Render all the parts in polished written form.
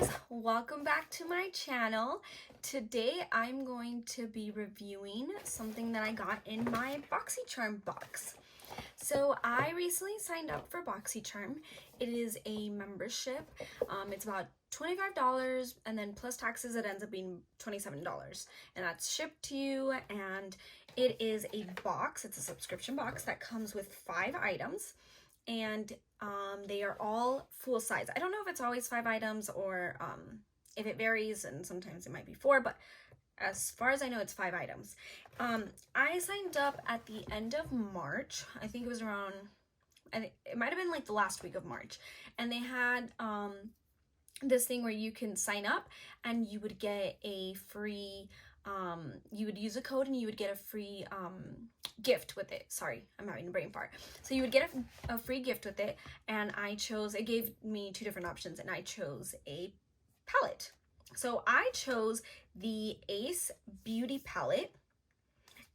guys, welcome back to my channel. Today I'm going to be reviewing something that I got in my Boxycharm box. So I recently signed up for Boxycharm. It is a membership. It's about $25 and then plus taxes it ends up being $27, and that's shipped to you. And it is a box, it's a subscription box that comes with 5 items, and they are all full size. I don't know if it's always 5 items or if it varies, and sometimes it might be 4, but as far as I know, it's 5 items. I signed up at the end of March. I think it was around, it might have been like the last week of March. And they had this thing where you can sign up and you would get a free, you would use a code and you would get a free gift with it. Sorry, I'm having a brain fart. So you would get a free gift with it, and I chose, it gave me 2 different options, and I chose a palette. So I chose the Ace Beauty palette,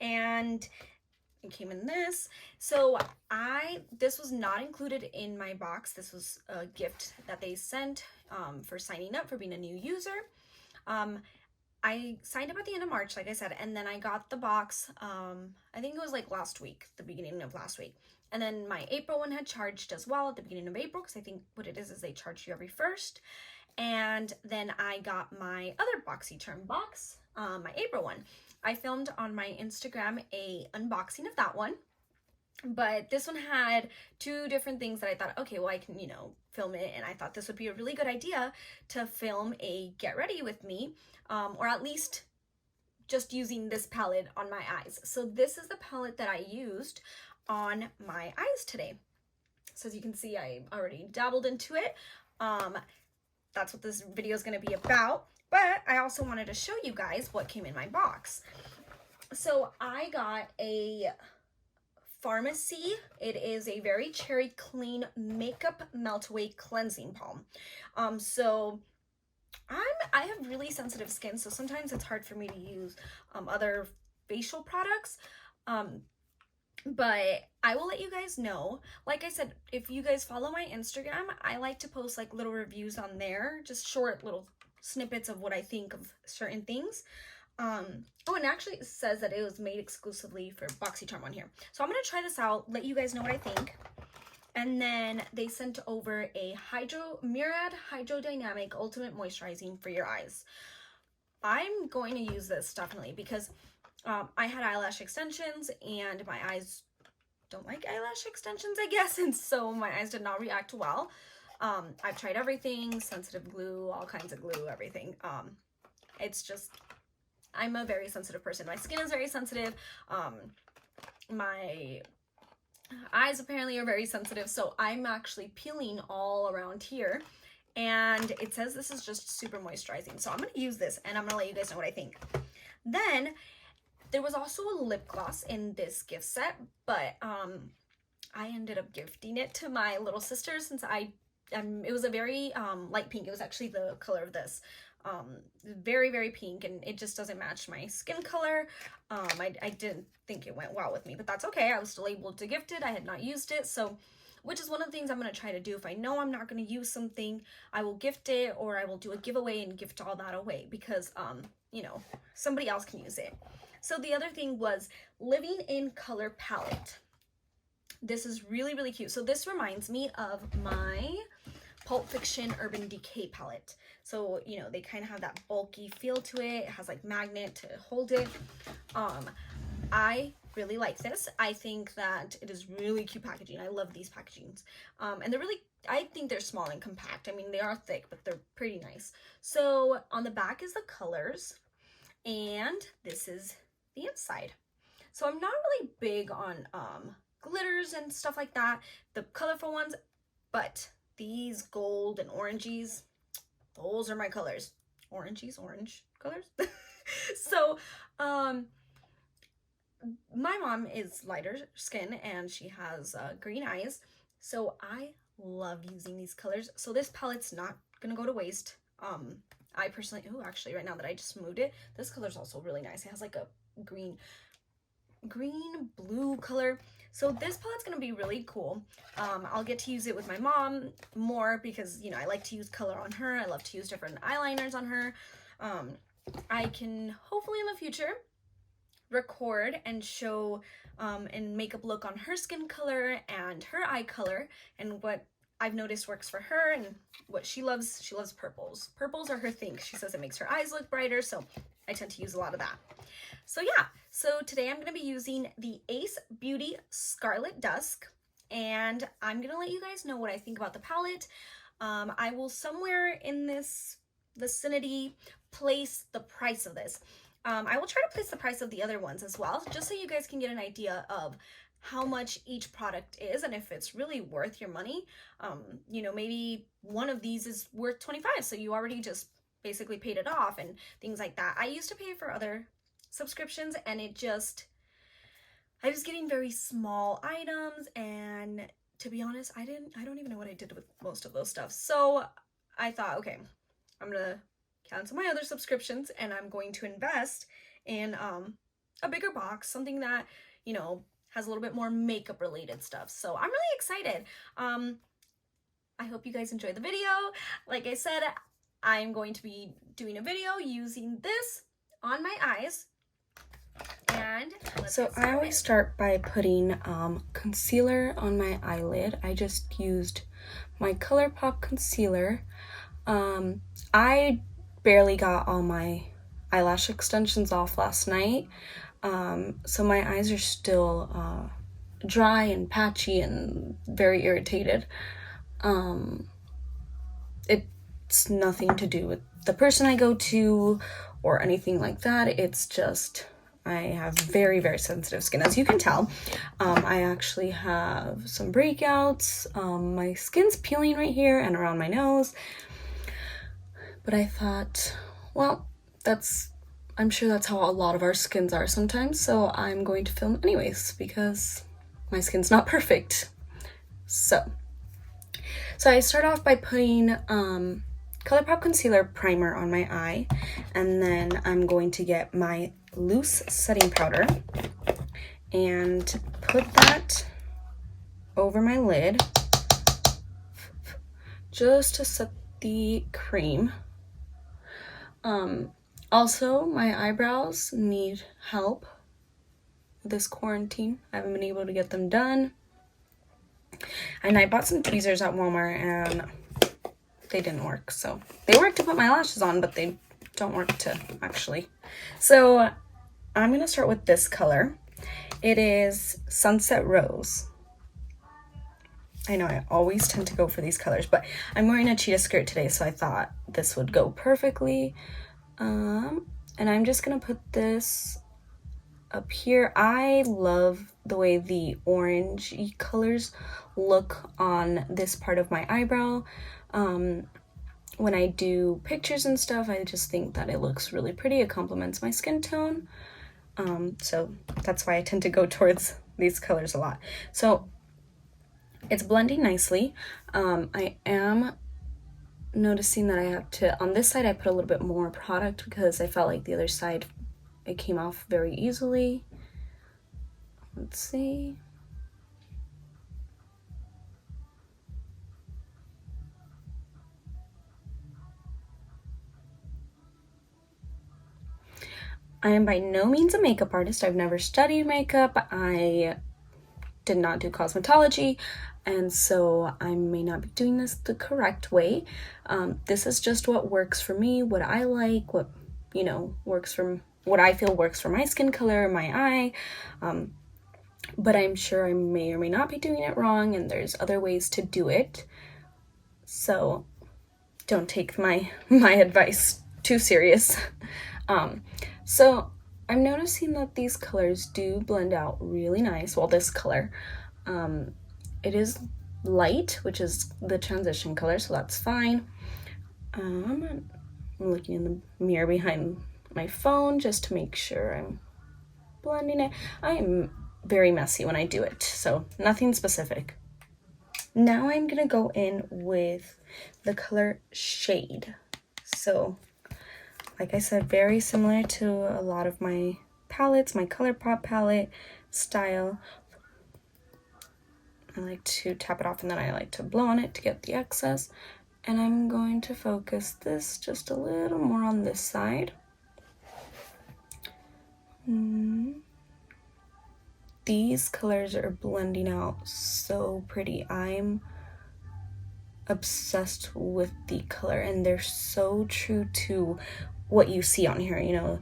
and it came in this. So this was not included in my box. This was a gift that they sent for signing up, for being a new user. I signed up at the end of March, like I said, and then I got the box, I think it was like last week, the beginning of last week. And then my April one had charged as well at the beginning of April, because I think what it is they charge you every 1st. And then I got my other Boxycharm box, my April one. I filmed on my Instagram a unboxing of that one, but this one had 2 different things that I thought, okay, well, I can, film it, and I thought this would be a really good idea to film a get ready with me, or at least just using this palette on my eyes. So this is the palette that I used on my eyes today. So as you can see, I already dabbled into it. That's what this video is going to be about, but I also wanted to show you guys what came in my box. So I got a Pharmacy. It is a very cherry clean makeup melt away cleansing balm. So I have really sensitive skin, so sometimes it's hard for me to use other facial products. But I will let you guys know. Like I said, if you guys follow my Instagram, I like to post like little reviews on there, just short little snippets of what I think of certain things. Oh, and actually it says that it was made exclusively for Boxycharm on here. So I'm going to try this out, let you guys know what I think. And then they sent over a Murad Hydrodynamic Ultimate Moisturizing for your eyes. I'm going to use this definitely because I had eyelash extensions, and my eyes don't like eyelash extensions, I guess, and so my eyes did not react well. I've tried everything, sensitive glue, all kinds of glue, everything. It's just, I'm a very sensitive person. My skin is very sensitive. My eyes apparently are very sensitive, so I'm actually peeling all around here, and it says this is just super moisturizing. So I'm going to use this, and I'm going to let you guys know what I think. Then there was also a lip gloss in this gift set, but I ended up gifting it to my little sister since it was a very light pink. It was actually the color of this. Very, very pink, and it just doesn't match my skin color. I didn't think it went well with me, but that's okay. I was still able to gift it. I had not used it, so which is one of the things I'm going to try to do. If I know I'm not going to use something, I will gift it, or I will do a giveaway and gift all that away because somebody else can use it. So the other thing was Living in Color palette. This is really, really cute. So this reminds me of my Pulp Fiction Urban Decay palette. So, they kind of have that bulky feel to it. It has like magnet to hold it. I really like this. I think that it is really cute packaging. I love these packagings. And they're really, I think they're small and compact. I mean, they are thick, but they're pretty nice. So on the back is the colors, and this is the inside. So I'm not really big on glitters and stuff like that, the colorful ones, but these gold and oranges, those are my colors. Orange colors. So my mom is lighter skin and she has green eyes, so I love using these colors. So this palette's not gonna go to waste. I personally, actually right now that I just moved it, this color's also really nice. It has like a green green blue color. So this palette's gonna be really cool. I'll get to use it with my mom more because, you know, I like to use color on her. I love to use different eyeliners on her. I can hopefully in the future record and show and makeup look on her skin color and her eye color and what I've noticed works for her and what she loves. She loves purples. Purples are her thing. She says it makes her eyes look brighter, so I tend to use a lot of that. So yeah, so today I'm going to be using the Ace Beauty Scarlet Dusk, and I'm going to let you guys know what I think about the palette. I will somewhere in this vicinity place the price of this. I will try to place the price of the other ones as well, just so you guys can get an idea of how much each product is and if it's really worth your money. You know, maybe one of these is worth $25, so you already just basically paid it off and things like that. I used to pay for other subscriptions and I was getting very small items, and to be honest, I don't even know what I did with most of those stuff. So I thought, okay, I'm gonna cancel my other subscriptions and I'm going to invest in a bigger box, something that, you know, has a little bit more makeup related stuff. So I'm really excited. I hope you guys enjoyed the video. Like I said, I'm going to be doing a video using this on my eyes. And so I always start by putting concealer on my eyelid. I just used my ColourPop concealer. I barely got all my eyelash extensions off last night. So my eyes are still dry and patchy and very irritated. It's nothing to do with the person I go to or anything like that. It's just I have very, very sensitive skin, as you can tell. I actually have some breakouts. My skin's peeling right here and around my nose. But I thought, well, I'm sure that's how a lot of our skins are sometimes, so I'm going to film anyways because my skin's not perfect. So I start off by putting ColourPop concealer primer on my eye, and then I'm going to get my loose setting powder and put that over my lid just to set the cream. Also, my eyebrows need help this quarantine. I haven't been able to get them done. And I bought some tweezers at Walmart and they didn't work. So they work to put my lashes on, but they don't work to actually. So I'm going to start with this color. It is Sunset Rose. I know I always tend to go for these colors, but I'm wearing a cheetah skirt today, so I thought this would go perfectly. And I'm just gonna put this up here. I love the way the orangey colors look on this part of my eyebrow. When I do pictures and stuff, I just think that it looks really pretty. It complements my skin tone. So that's why I tend to go towards these colors a lot. So it's blending nicely. I am noticing that I have to, on this side I put a little bit more product because I felt like the other side it came off very easily. Let's see. I am by no means a makeup artist. I've never studied makeup. I did not do cosmetology, and so I may not be doing this the correct way. This is just what works for me, what I like, what, you know, works from what I feel works for my skin color, my eye. But I'm sure I may or may not be doing it wrong, and there's other ways to do it. So don't take my advice too serious. So I'm noticing that these colors do blend out really nice. Well, this color, it is light, which is the transition color, so that's fine. I'm looking in the mirror behind my phone just to make sure I'm blending it. I'm very messy when I do it, so nothing specific. Now I'm gonna go in with the color Shade. So like I said, very similar to a lot of my palettes, my ColourPop palette style. I like to tap it off and then I like to blow on it to get the excess. And I'm going to focus this just a little more on this side. These colors are blending out so pretty. I'm obsessed with the color and they're so true to what you see on here, you know.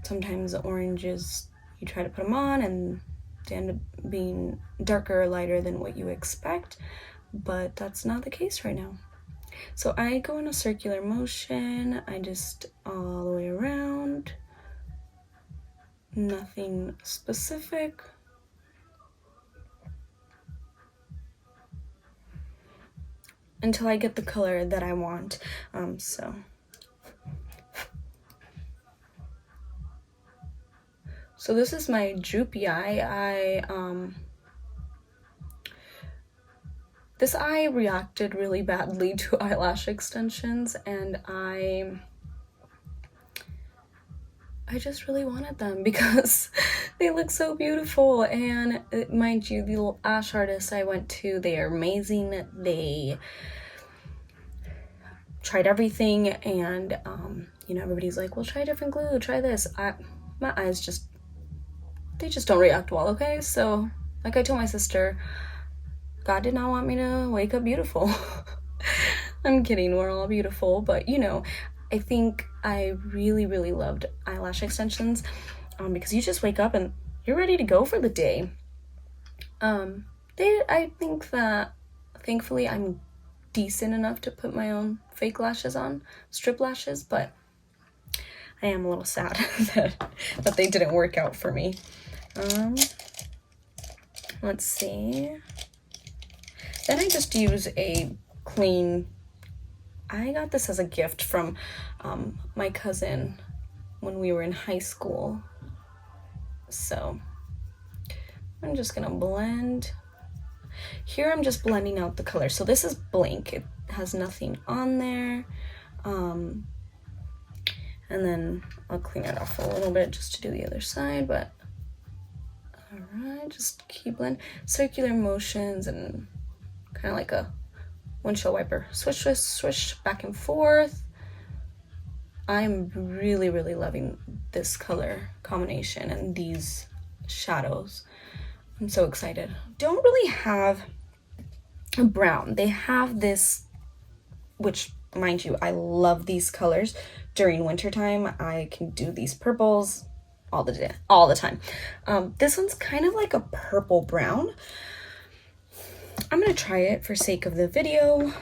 Sometimes the oranges, you try to put them on and they end up being darker or lighter than what you expect, but that's not the case right now. So I go in a circular motion, I just all the way around, nothing specific. Until I get the color that I want. So this is my droopy eye. This eye reacted really badly to eyelash extensions, and I just really wanted them because they look so beautiful. And mind you, the lash artists I went to, they are amazing. They tried everything, and you know, everybody's like, well, try different glue, try this. My eyes just, they just don't react well, okay? So like I told my sister, God did not want me to wake up beautiful. I'm kidding, we're all beautiful, but you know, I think I really loved eyelash extensions because you just wake up and you're ready to go for the day. I think that thankfully I'm decent enough to put my own fake lashes on, strip lashes, but I am a little sad that they didn't work out for me. Let's see. Then I just use a clean, I got this as a gift from my cousin when we were in high school. So I'm just gonna blend. Here I'm just blending out the color. So this is blank, it has nothing on there. And then I'll clean it off a little bit just to do the other side, but all right, just keep blending. Circular motions and kind of like a windshield wiper. Swish, swish, swish, back and forth. I'm really loving this color combination and these shadows. I'm so excited. Don't really have a brown. They have this, which mind you, I love these colors. During wintertime, I can do these purples all the time. This one's kind of like a purple brown. I'm gonna try it for sake of the video.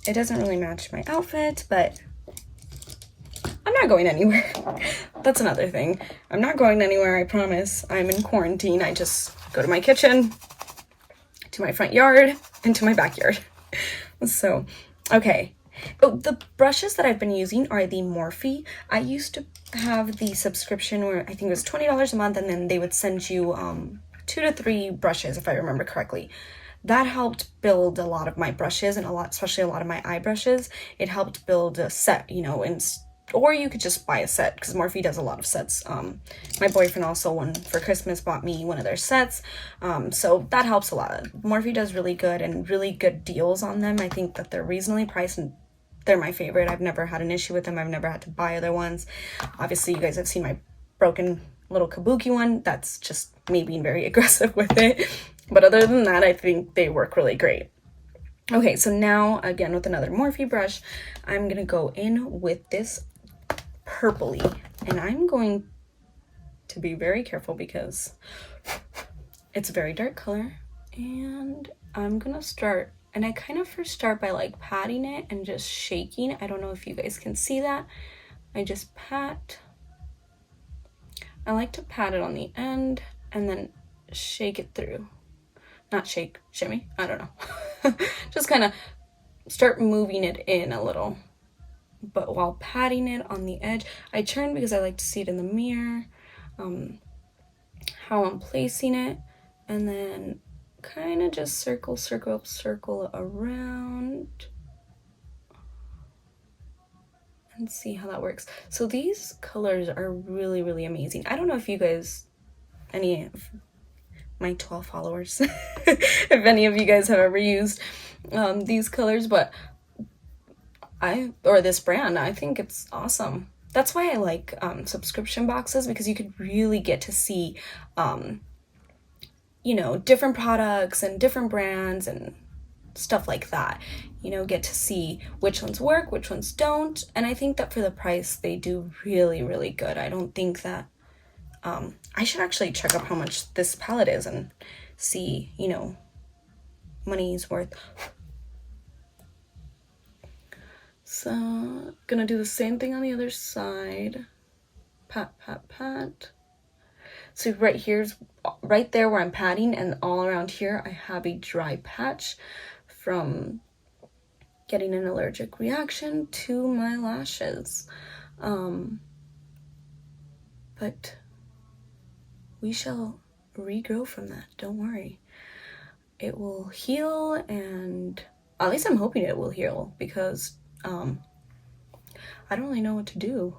It doesn't really match my outfit, but I'm not going anywhere. That's another thing. I'm not going anywhere, I promise. I'm in quarantine. I just go to my kitchen, to my front yard, and to my backyard. So, okay. Oh, the brushes that I've been using are the Morphe. I used to have the subscription where I think it was $20 a month, and then they would send you 2 to 3 brushes, if I remember correctly. That helped build a lot of my brushes, and especially a lot of my eye brushes. It helped build a set, you know, or you could just buy a set because Morphe does a lot of sets. My boyfriend also, for Christmas, bought me one of their sets. So that helps a lot. Morphe does really good and really good deals on them. I think that they're reasonably priced and they're my favorite. I've never had an issue with them. I've never had to buy other ones. Obviously, you guys have seen my broken little kabuki one. That's just me being very aggressive with it. But other than that, I think they work really great. Okay, so now, again, with another Morphe brush, I'm going to go in with this purpley. And I'm going to be very careful because it's a very dark color. And I'm going to start, and I kind of first start by like patting it and just shaking. I don't know if you guys can see that. I just pat. I like to pat it on the end and then shake it through. Not shake, shimmy, I don't know. Just kind of start moving it in a little. But while patting it on the edge, I turn because I like to see it in the mirror, how I'm placing it, and then kind of just circle around. and see how that works. So these colors are really, really amazing. I don't know if you guys, any of my 12 followers, if any of you guys have ever used these colors, but or this brand, I think it's awesome. That's why I like subscription boxes, because you could really get to see, you know, different products and different brands and stuff like that. You know, get to see which ones work, which ones don't. And I think that for the price, they do really, really good. I don't think that, I should actually check up how much this palette is and see, you know, money's worth. So, gonna do the same thing on the other side. Pat, pat, pat. So right there where I'm patting, and all around here I have a dry patch from getting an allergic reaction to my lashes. But we shall regrow from that, don't worry. It will heal, and at least I'm hoping it will heal, because I don't really know what to do.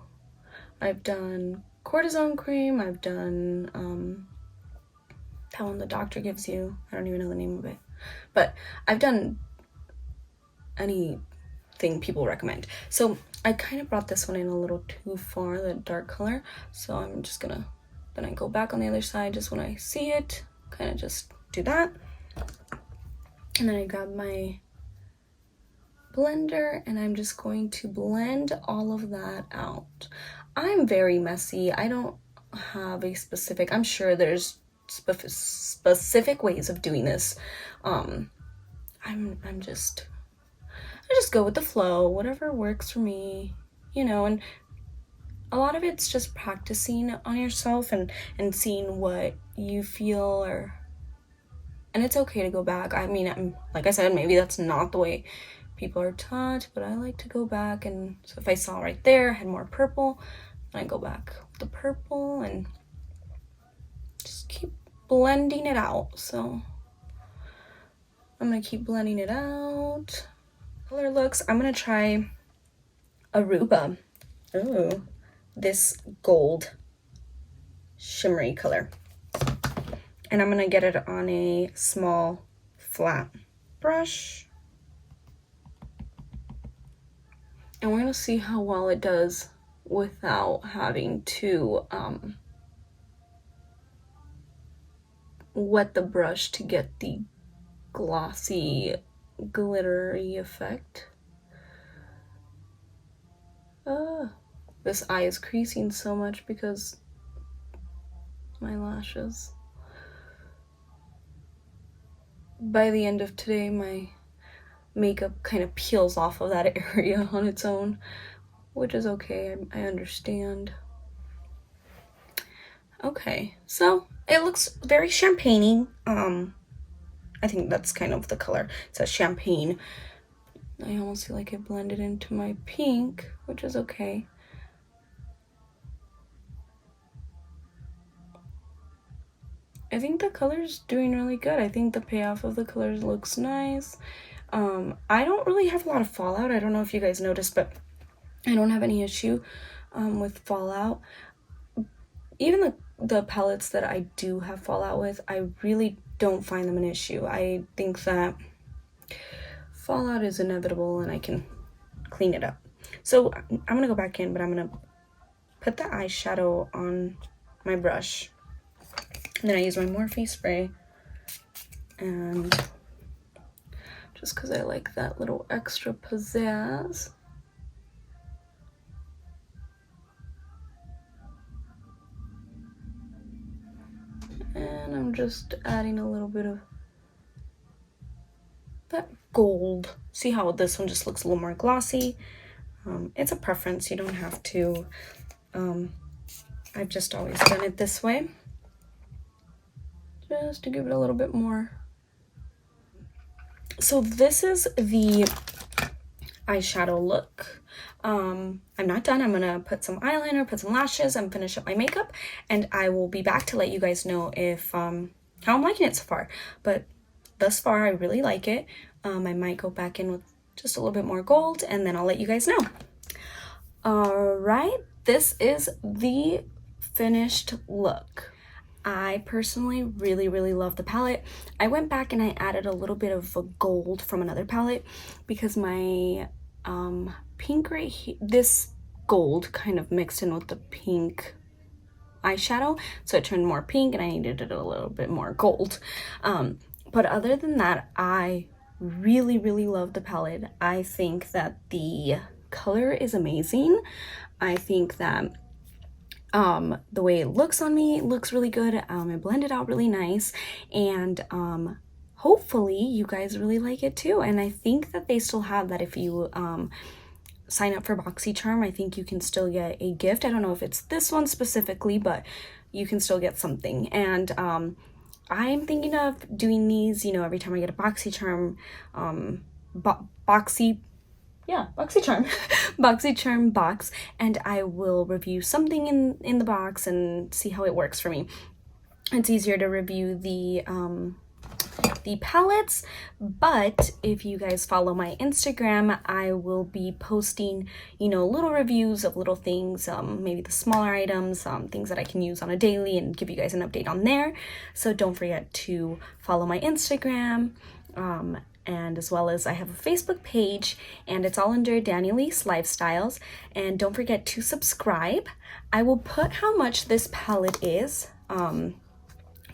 I've done cortisone cream, I've done that one the doctor gives you, I don't even know the name of it, but I've done anything people recommend. So I kind of brought this one in a little too far, the dark color, so I'm just gonna, then I go back on the other side just when I see it, kind of just do that, and then I grab my blender and I'm just going to blend all of that out. I'm very messy. I don't have a specific, I'm sure there's specific ways of doing this. I just go with the flow, whatever works for me, you know, and a lot of it's just practicing on yourself and seeing what you feel, and it's okay to go back. I mean, like I said, maybe that's not the way people are taught, but I like to go back, and so if I saw right there I had more purple, then I go back with the purple and just keep blending it out. So I'm gonna keep blending it out. Color looks, I'm gonna try Aruba. Ooh, this gold shimmery color, and I'm gonna get it on a small flat brush, and we're gonna see how well it does without having to wet the brush to get the glossy, glittery effect. This eye is creasing so much because my lashes. By the end of today, my makeup kind of peels off of that area on its own, which is okay. I understand. Okay, so it looks very champagne-y. I think that's kind of the color. It says champagne. I almost feel like it blended into my pink, which is okay. I think the color's doing really good. I think the payoff of the colors looks nice. I don't really have a lot of fallout. I don't know if you guys noticed, but I don't have any issue with fallout. Even the palettes that I do have fallout with, I really don't find them an issue. I think that fallout is inevitable and I can clean it up. So I'm gonna go back in, but I'm gonna put the eyeshadow on my brush, and then I use my Morphe spray, and just because I like that little extra pizzazz. And I'm just adding a little bit of that gold. See how this one just looks a little more glossy? It's a preference, you don't have to. I've just always done it this way, just to give it a little bit more. So this is the eyeshadow look. I'm not done. I'm gonna put some eyeliner, put some lashes, and finish up my makeup, and I will be back to let you guys know if how I'm liking it so far. But thus far, I really like it. I might go back in with just a little bit more gold, and then I'll let you guys know. Alright, this is the finished look. I personally really love the palette. I went back and I added a little bit of gold from another palette because my pink right here, this gold kind of mixed in with the pink eyeshadow, so it turned more pink and I needed it a little bit more gold. But other than that, I really love the palette. I think that the color is amazing. I think that the way it looks on me looks really good. It blended out really nice, and hopefully you guys really like it too. And I think that they still have that if you sign up for Boxycharm. I think you can still get a gift. I don't know if it's this one specifically, but you can still get something. And I'm thinking of doing these, you know, every time I get a Boxycharm, Boxycharm Boxycharm box, and I will review something in the box and see how it works for me. It's easier to review the palettes, but if you guys follow my Instagram, I will be posting, you know, little reviews of little things, maybe the smaller items, things that I can use on a daily, and give you guys an update on there. So don't forget to follow my Instagram, and as well as I have a Facebook page, and it's all under Danielise Lifestyles. And don't forget to subscribe. I will put how much this palette is,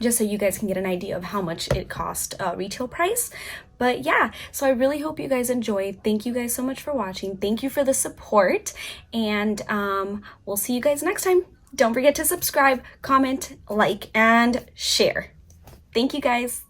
just so you guys can get an idea of how much it cost retail price. But yeah, so I really hope you guys enjoyed. Thank you guys so much for watching. Thank you for the support, and we'll see you guys next time. Don't forget to subscribe, comment, like, and share. Thank you guys.